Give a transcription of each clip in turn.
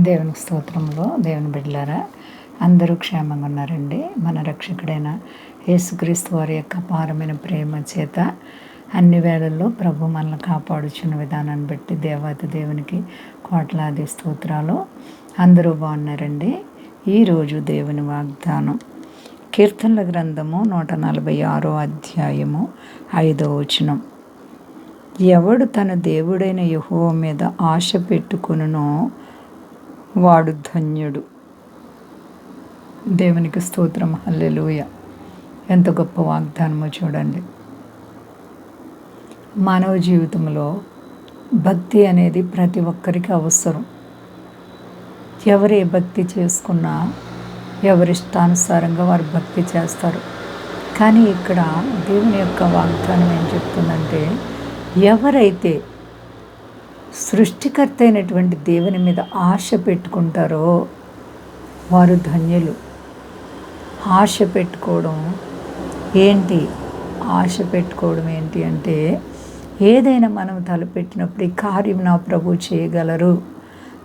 దేవుని స్తోత్రంలో దేవుని బిడ్డలారా, అందరూ క్షేమంగా ఉన్నారండి. మన రక్షకుడైన యేసుక్రీస్తు వారి యొక్క అపారమైన ప్రేమ చేత అన్ని వేళల్లో ప్రభు మనల్ని కాపాడుచున్న విధానాన్ని బట్టి దేవాతి దేవునికి కోట్లాది స్తోత్రాలు. అందరూ బాగున్నారండి. ఈరోజు దేవుని వాగ్దానం కీర్తనల గ్రంథము 146 అధ్యాయము 5వ వచనం. ఎవడు తన దేవుడైన యెహోవా మీద ఆశ పెట్టుకొనునో వాడు ధన్యుడు. దేవునికి స్తోత్రం, హల్లెలూయ. ఎంత గొప్ప వాగ్దానమో చూడండి. మానవ జీవితంలో భక్తి అనేది ప్రతి ఒక్కరికి అవసరం. ఎవరే భక్తి చేసుకున్నా ఎవరిష్టానుసారంగా వారు భక్తి చేస్తారు. కానీ ఇక్కడ దేవుని యొక్క వాగ్దానం ఏం చెప్తుందంటే, ఎవరైతే సృష్టికర్త అయినటువంటి దేవుని మీద ఆశ పెట్టుకుంటారో వారు ధన్యులు. ఆశ పెట్టుకోవడం ఏంటి? ఆశ పెట్టుకోవడం ఏంటి అంటే, ఏదైనా మనం తలపెట్టినప్పుడు ఈ కార్యం నా ప్రభు చేయగలరు,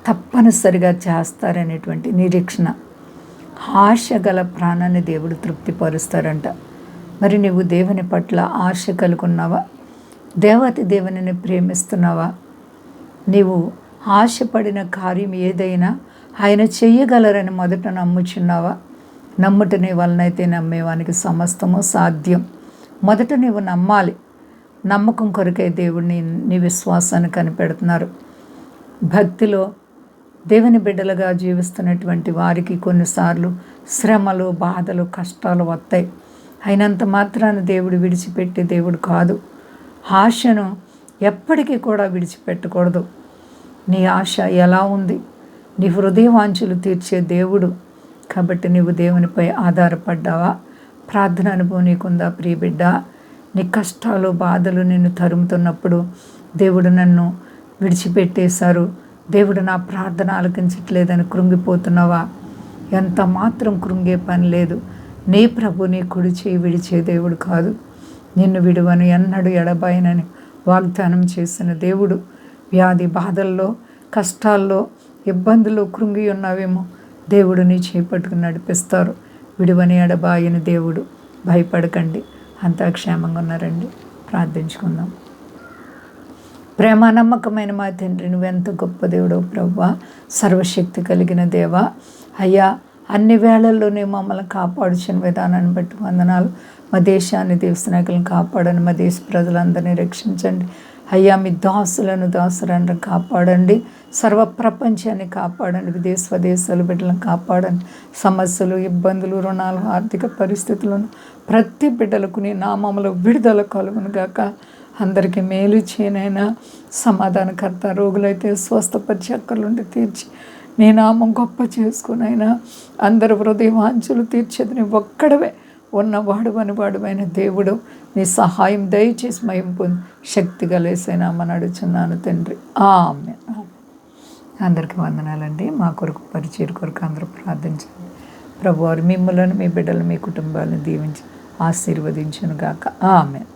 తప్పనిసరిగా చేస్తారనేటువంటి నిరీక్షణ. ఆశ గల ప్రాణాన్ని దేవుడు తృప్తిపరుస్తారంట. మరి నువ్వు దేవుని పట్ల ఆశ కలుగున్నావా? దేవతి దేవునిని ప్రేమిస్తున్నావా? నీవు ఆశపడిన కార్యం ఏదైనా ఆయన చెయ్యగలరని మొదట నమ్ముచున్నావా? నమ్ముట నీ వలనైతే నమ్మేవానికి సమస్తము సాధ్యం. మొదట నీవు నమ్మాలి. నమ్మకం కొరకే దేవుడిని నీ విశ్వాసాన్ని కనిపెడుతున్నారు. భక్తిలో దేవుని బిడ్డలుగా జీవిస్తున్నటువంటి వారికి కొన్నిసార్లు శ్రమలు, బాధలు, కష్టాలు వస్తాయి. అయినంత మాత్రాన దేవుడు విడిచిపెట్టే దేవుడు కాదు. ఆశను ఎప్పటికీ కూడా విడిచిపెట్టకూడదు. నీ ఆశ ఎలా ఉంది? నీ హృదయవాంఛలు తీర్చే దేవుడు. కాబట్టి నీవు దేవునిపై ఆధారపడ్డావా? ప్రార్థన అనుభవం నీకుందా ప్రియబిడ్డ? నీ కష్టాలు, బాధలు నిన్ను తరుముతున్నప్పుడు దేవుడు నన్ను విడిచిపెట్టేశారు, దేవుడు నా ప్రార్థన ఆలకించట్లేదని కృంగిపోతున్నావా? ఎంత మాత్రం కృంగే పని లేదు. నీ ప్రభు నీ కుడి చేయి విడిచే దేవుడు కాదు. నిన్ను విడువను, ఎన్నడూ ఎడబాయనని వాగ్దానం చేసిన దేవుడు. వ్యాధి బాధల్లో, కష్టాల్లో, ఇబ్బందులు కృంగి ఉన్నావేమో, దేవుడు నీ చేపట్టుకుని నడిపిస్తారు. విడువని ఎడబాయని దేవుడు. భయపడకండి, అంతా క్షేమంగా ఉన్నారండి. ప్రార్థించుకుందాం. ప్రేమ నమ్మకమైన మా తండ్రి, నువ్వెంత గొప్ప దేవుడో ప్రభువా, సర్వశక్తి కలిగిన దేవా. అయ్యా, అన్ని వేళల్లోనే మమ్మల్ని కాపాడుచిన విధానాన్ని బట్టి వందనాలు. మా దేశాన్ని, దేశనాయకులను కాపాడండి. మా దేశ ప్రజలందరినీ రక్షించండి. అయ్యా, మీ దాసులను కాపాడండి. సర్వ ప్రపంచాన్ని కాపాడండి. విదేశ స్వదేశాలు బిడ్డలను కాపాడండి. సమస్యలు, ఇబ్బందులు, రుణాలు, ఆర్థిక పరిస్థితులను ప్రతి బిడ్డలకు నీ నామములో విడుదల కలుగును గాక. అందరికీ మేలు చేయనైనా, సమాధానకర్త. రోగులైతే స్వస్థపరిచి, అక్కర్లుండి తీర్చి నీ నామం గొప్ప చేసుకునైనా అందరు హృదయవాంఛలు తీర్చేది నీ ఒక్కడవే. ఉన్నవాడు అనివాడువైన దేవుడు, నీ సహాయం దయచేసి మహిమ పొంది శక్తి కలిసేనామని అడుగుచున్నాను తండ్రి. ఆమేన్. అందరికీ వందనాలండి. మా కొరకు, పరిచయం కొరకు అందరూ ప్రార్థించండి. ప్రభువారు మిమ్మల్ని, మీ బిడ్డలు, మీ కుటుంబాలను దీవించి ఆశీర్వదించును గాక. ఆమేన్.